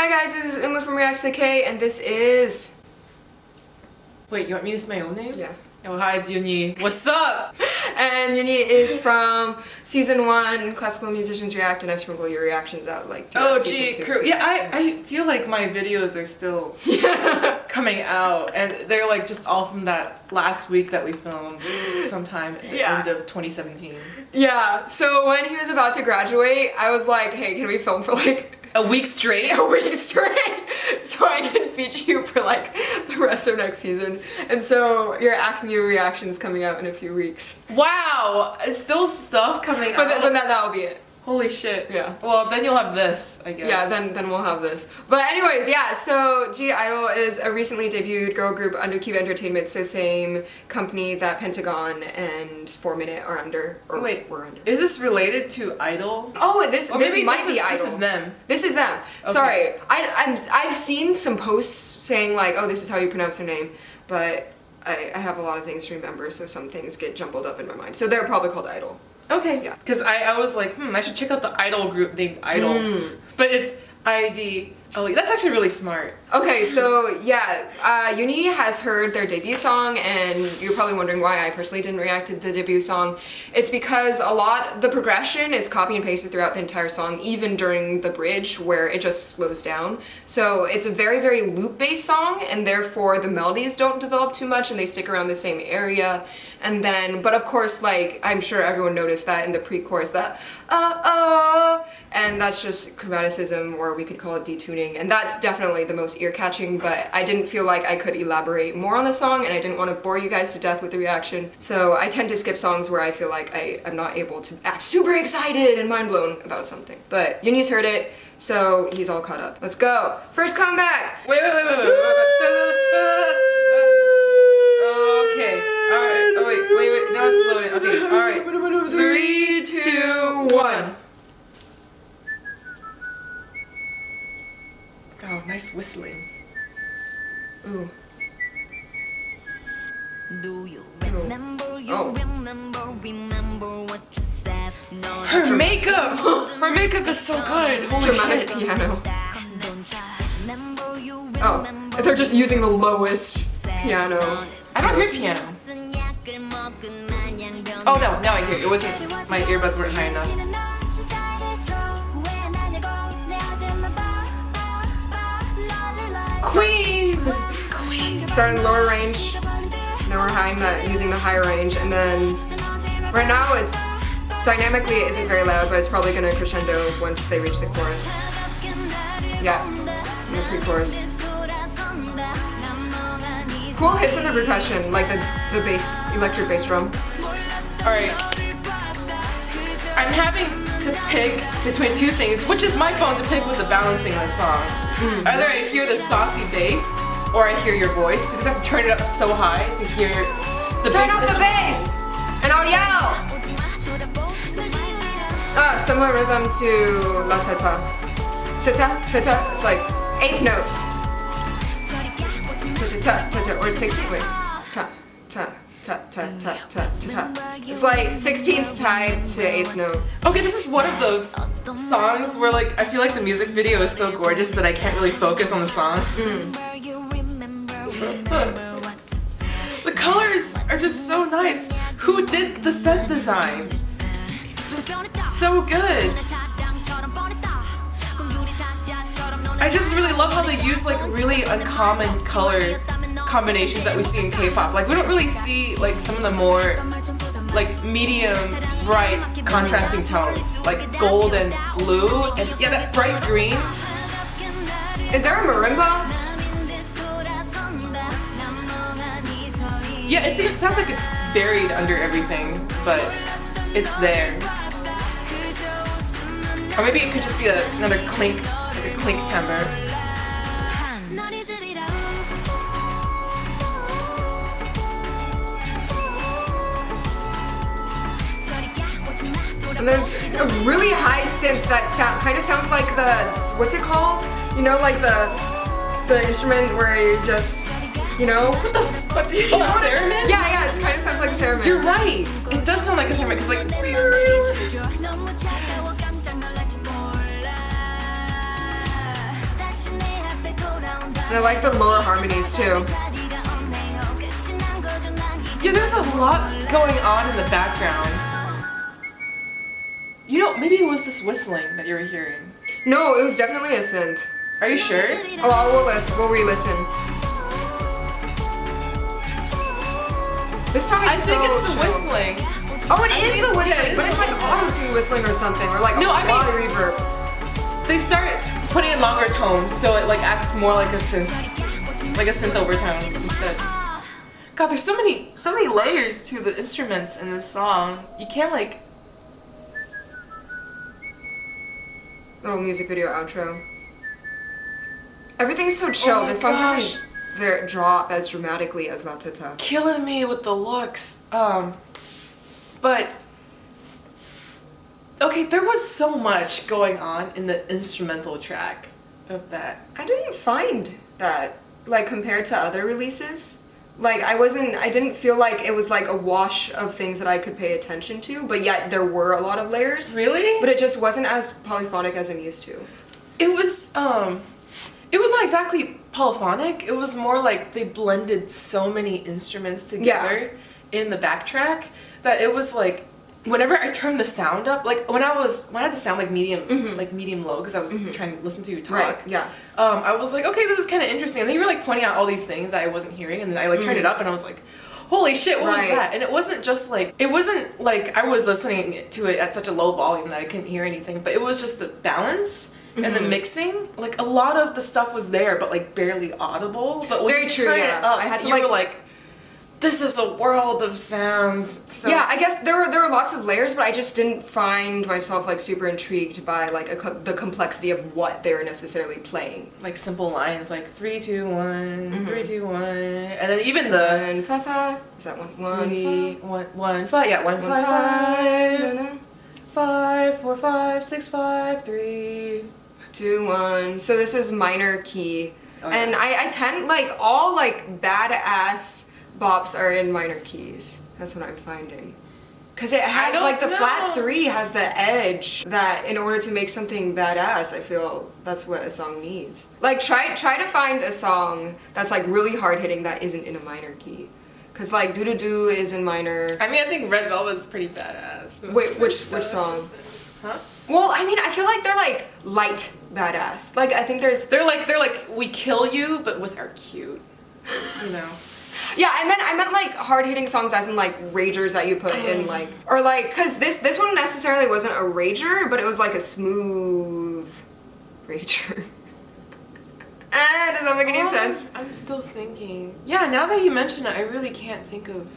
Hi guys, this is Umu from React to the K, and this is... Wait, you want me to say my own name? Yeah. Oh, hi, it's Yunyi. What's up? And Yunyi is from Season 1, Classical Musicians React, and I've sprinkled your reactions out like throughout Season 2. Crew. Yeah, I feel like my videos are still coming out, and they're like just all from that last week that we filmed sometime at the end of 2017. Yeah, so when he was about to graduate, I was like, hey, can we film for like... A week straight? A week straight! So I can feature you for like the rest of next season. And so your Acme reaction is coming out in a few weeks. Wow! Is still stuff coming out? But that'll be it. Holy shit. Yeah. Well, then you'll have this, I guess. Yeah, then we'll have this. But anyways, yeah, so (G)I-DLE is a recently debuted girl group under Cube Entertainment, so same company that Pentagon and 4 Minute are under. Or wait, we're under. Is this related to Idol? Oh, this might be Idol. This is them. This is them. Okay. Sorry, I've seen some posts saying like, oh, this is how you pronounce their name, but I have a lot of things to remember, so some things get jumbled up in my mind. So they're probably called Idol. Okay. Yeah. Because I was like, I should check out the Idol group named Idol. But it's IDLE. That's actually really smart. Okay, so yeah, Uni has heard their debut song, and you're probably wondering why I personally didn't react to the debut song. It's because the progression is copy and pasted throughout the entire song, even during the bridge where it just slows down. So it's a very, very loop-based song, and therefore the melodies don't develop too much and they stick around the same area. And then, but of course, like, I'm sure everyone noticed that in the pre-chorus, that and that's just chromaticism, or we could call it detuning, and that's definitely the most ear-catching, but I didn't feel like I could elaborate more on the song, and I didn't want to bore you guys to death with the reaction, so I tend to skip songs where I feel like I'm not able to act super excited and mind-blown about something. But Yunyi's heard it, so he's all caught up. Let's go! First comeback! Wait. Okay, alright, oh wait, now it's loading. Okay, alright. 3, 2, 1. Oh, nice whistling. Ooh. Do you remember what you said? Her makeup! Her makeup is so good! Holy Dramatic shit. piano. Oh, they're just using the lowest piano. I don't hear piano. Oh no, now I hear it. It wasn't, my earbuds weren't high enough. Queens! Starting lower range, now we're high using the higher range, and then right now it's dynamically it isn't very loud, but it's probably gonna crescendo once they reach the chorus. Yeah, in the pre-chorus. Cool hits in the percussion, like the bass, electric bass drum. Alright. I'm having to pick between two things, which is my phone to pick with the balancing of the song. Either I hear the saucy bass, or I hear your voice, because I have to turn it up so high to hear the bass. Turn up the bass! And I'll yell! Similar rhythm to La Ta Ta. Ta Ta, ta ta, it's like 8 notes. Ta ta ta ta, or 16, wait. Ta ta ta ta ta ta ta. It's like 16th tied to 8th note. Okay, this is one of those songs where like I feel like the music video is so gorgeous that I can't really focus on the song. The colors are just so nice. Who did the set design? Just so good. I just really love how they use like really uncommon color combinations that we see in K-pop. Like we don't really see like some of the more like medium, bright, contrasting tones, like gold and blue, and yeah, that bright green. Is there a marimba? Yeah, it sounds like it's buried under everything, but it's there. Or maybe it could just be another clink, like a clink timbre. And there's a really high synth that kind of sounds like what's it called? You know, like the instrument where you just, you know? What the fuck? You know, theremin? Yeah, it kind of sounds like a theremin. You're right. It does sound like a theremin because like. I like the lower harmonies too. Yeah, there's a lot going on in the background. You know, maybe it was this whistling that you were hearing. No, it was definitely a synth. Are you sure? Oh, we'll re-listen. This song is I think so it's the chill. whistling. Oh, it is the whistling, yeah, but it's like auto-tune whistling or something, or like a lot of reverb. They start putting in longer tones, so it like acts more like a synth overtone instead. God, there's so many layers to the instruments in this song. You can't like. Little music video outro. Everything's so chill. Oh this song gosh. doesn't drop as dramatically as La Tata. Killing me with the looks. But okay, there was so much going on in the instrumental track of that. I didn't find that, like, compared to other releases. Like, I didn't feel like it was like a wash of things that I could pay attention to, but yet there were a lot of layers. Really? But it just wasn't as polyphonic as I'm used to. It was not exactly polyphonic. It was more like they blended so many instruments together in the backtrack that it was like whenever I turned the sound up, like when I had the sound like medium low because I was trying to listen to you talk. Right, yeah. I was like, okay, this is kind of interesting. And then you were like pointing out all these things that I wasn't hearing, and then I like turned it up and I was like, holy shit, what was that? And it wasn't like I was listening to it at such a low volume that I couldn't hear anything, but it was just the balance and the mixing. Like a lot of the stuff was there, but like barely audible. But when Very you true, turn yeah. it up, I had to you were like, this is a world of sounds. So yeah, I guess there were lots of layers, but I just didn't find myself like super intrigued by like the complexity of what they were necessarily playing. like simple lines like 3 2 1 3 2 1, and then even the 1 5 5. Is that 1 1 3 5? 1 1 5. Yeah, 1 5 5 5 4 5 6 5 3 2 1. So this was minor key, Oh, yeah. and I tend like all like badass bops are in minor keys. That's what I'm finding. Cause it has like the flat 3 has the edge that in order to make something badass, I feel that's what a song needs. Like try to find a song that's like really hard hitting that isn't in a minor key. Cause like Doo Doo Doo is in minor. I mean, I think Red Velvet's pretty badass. Wait, which song? Huh? Well, I mean, I feel like they're like light badass. Like I think they're like we kill you, but with our cute, you know. Yeah, I meant like hard-hitting songs as in like ragers that you put in like, or like, cause this one necessarily wasn't a rager, but it was like a smooth rager. Does that make any sense? I'm still thinking. Yeah, now that you mention it, I really can't think of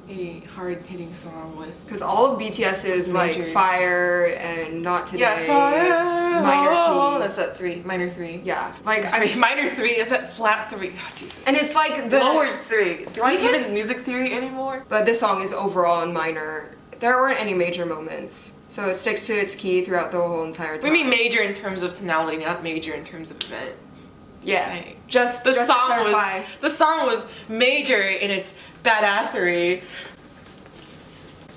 a hard-hitting song with. Cause all of BTS is like Fire and Not Today. Yeah, Fire. Minor key. That's that 3, minor 3. Yeah, like Minor 3 is that flat 3. Oh Jesus. and it's like the lowered 3. Do I even music theory anymore? But this song is overall in minor. There weren't any major moments, so it sticks to its key throughout the whole entire time. We mean major in terms of tonality, not major in terms of event. Yeah, just the to clarify. the song was major in its badassery,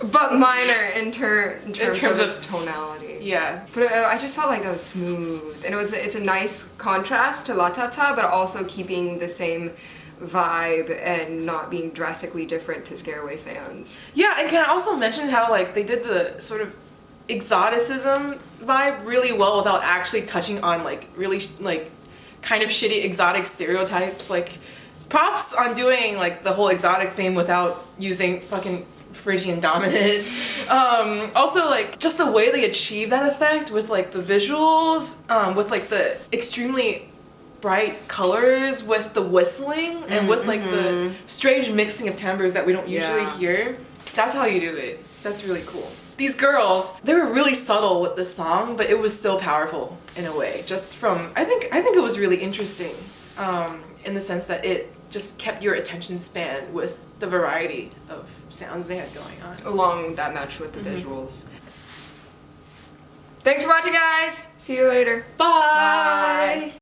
but minor in terms of its of tonality. Yeah. But I just felt like that was smooth, and it's a nice contrast to La Tata, but also keeping the same vibe and not being drastically different to scare away fans. Yeah, and can I also mention how like they did the sort of exoticism vibe really well without actually touching on like really like kind of shitty exotic stereotypes. Like props on doing like the whole exotic theme without using fucking Phrygian dominant. Also like just the way they achieve that effect with like the visuals, with like the extremely bright colors, with the whistling, and with like the strange mixing of timbres that we don't usually hear. That's how you do it. That's really cool. These girls, they were really subtle with the song, but it was still powerful in a way. Just from, I think it was really interesting, in the sense that it just kept your attention span with the variety of sounds they had going on. Along that match with the visuals. Thanks for watching, guys! See you later. Bye! Bye.